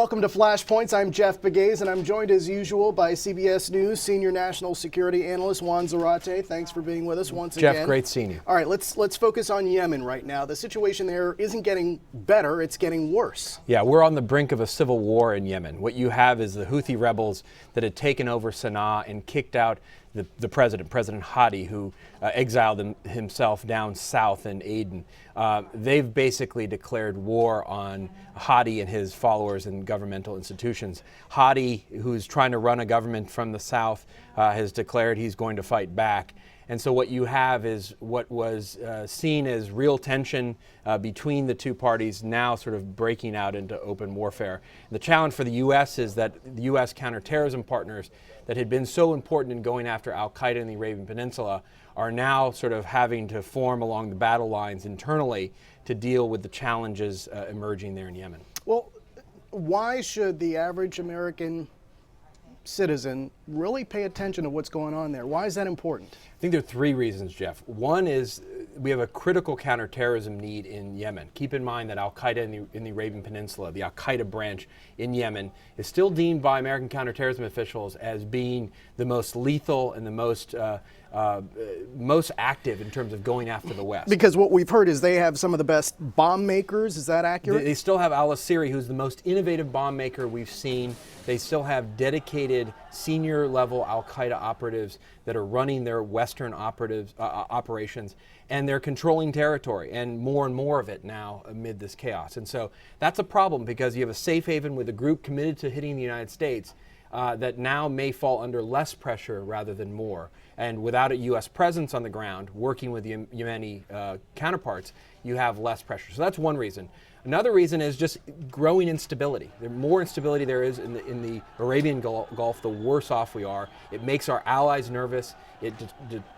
Welcome to Flashpoints. I'm Jeff Pegues, and I'm joined as usual by CBS News Senior National Security Analyst Juan Zarate. Thanks for being with us once again. Jeff, great seeing you. All right, let's focus on Yemen right now. The situation there isn't getting better, it's getting worse. Yeah, we're on the brink of a civil war in Yemen. What you have is the Houthi rebels that had taken over Sana'a and kicked out the president, President Hadi, who exiled himself down south in Aden. They've basically declared war on Hadi and his followers and governmental institutions. Hadi, who's trying to run a government from the south, has declared he's going to fight back. And so what you have is what was seen as real tension between the two parties now sort of breaking out into open warfare. And the challenge for the U.S. is that the U.S. counterterrorism partners that had been so important in going after al-Qaeda in the Arabian Peninsula are now sort of having to form along the battle lines internally to deal with the challenges emerging there in Yemen. Well, why should the average American citizen really pay attention to what's going on there? Why is that important? I think there are three reasons, Jeff. One is we have a critical counterterrorism need in Yemen. Keep in mind that al-Qaeda in the Arabian Peninsula, the al-Qaeda branch in Yemen, is still deemed by American counterterrorism officials as being the most lethal and the most active in terms of going after the West. Because what we've heard is they have some of the best bomb makers. Is that accurate? They still have al-Asiri, who's the most innovative bomb maker we've seen. They still have dedicated senior level al-Qaeda operatives that are running their Western operations, and they're controlling territory and more of it now amid this chaos. And so that's a problem because you have a safe haven with a group committed to hitting the United States that now may fall under less pressure rather than more. And without a U.S. presence on the ground working with the Yemeni counterparts, you have less pressure. So that's one reason. Another reason is just growing instability. The more instability there is in the Arabian Gulf, the worse off we are. It makes our allies nervous. It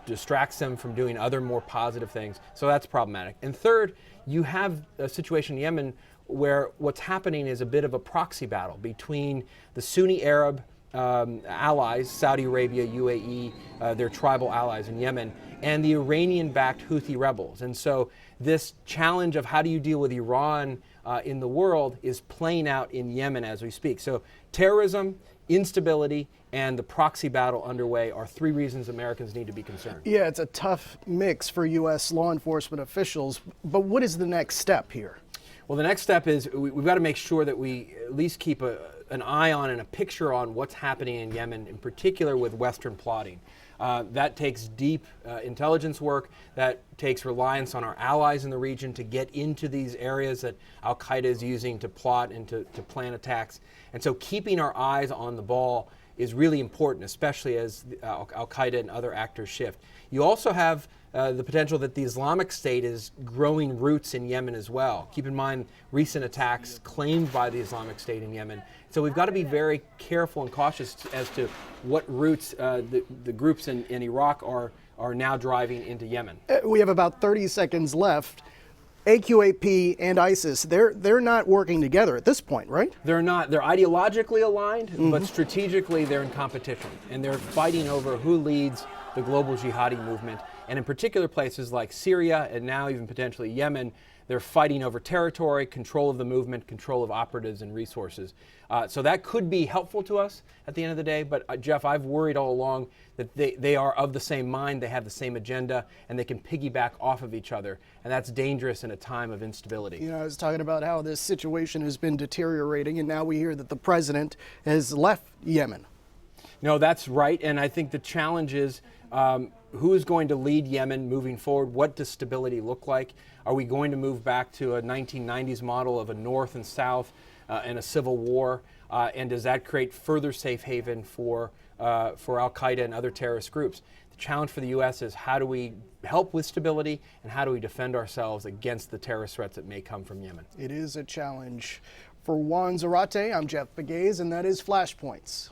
distracts them from doing other more positive things. So that's problematic. And third, you have a situation in Yemen where what's happening is a bit of a proxy battle between the Sunni Arab allies, Saudi Arabia, UAE, their tribal allies in Yemen, and the Iranian-backed Houthi rebels. And so this challenge of how do you deal with Iran in the world is playing out in Yemen as we speak. So terrorism, instability, and the proxy battle underway are three reasons Americans need to be concerned. Yeah, it's a tough mix for U.S. law enforcement officials, but what is the next step here? Well, the next step is we've got to make sure that we at least keep an eye on and a picture on what's happening in Yemen, in particular with Western plotting. That takes deep intelligence work, that takes reliance on our allies in the region to get into these areas that al-Qaeda is using to plot and to plan attacks. And so keeping our eyes on the ball is really important, especially as al-Qaeda and other actors shift. You also have the potential that the Islamic State is growing roots in Yemen as well. Keep in mind recent attacks claimed by the Islamic State in Yemen. So we've got to be very careful and cautious as to what roots the groups in Iraq are now driving into Yemen. We have about 30 seconds left. AQAP and ISIS, they're not working together at this point, right? They're not. They're ideologically aligned, but strategically they're in competition. And they're fighting over who leads the global jihadi movement. And in particular places like Syria and now even potentially Yemen, they're fighting over territory, control of the movement, control of operatives and resources. So that could be helpful to us at the end of the day. But Jeff, I've worried all along that they are of the same mind, they have the same agenda, and they can piggyback off of each other. And that's dangerous in a time of instability. You know, I was talking about how this situation has been deteriorating, and now we hear that the president has left Yemen. No, that's right. And I think the challenge is who is going to lead Yemen moving forward? What does stability look like? Are we going to move back to a 1990s model of a north and south and a civil war? And does that create further safe haven for al-Qaeda and other terrorist groups? The challenge for the U.S. is how do we help with stability and how do we defend ourselves against the terrorist threats that may come from Yemen? It is a challenge. For Juan Zarate, I'm Jeff Pegues, and that is Flashpoints.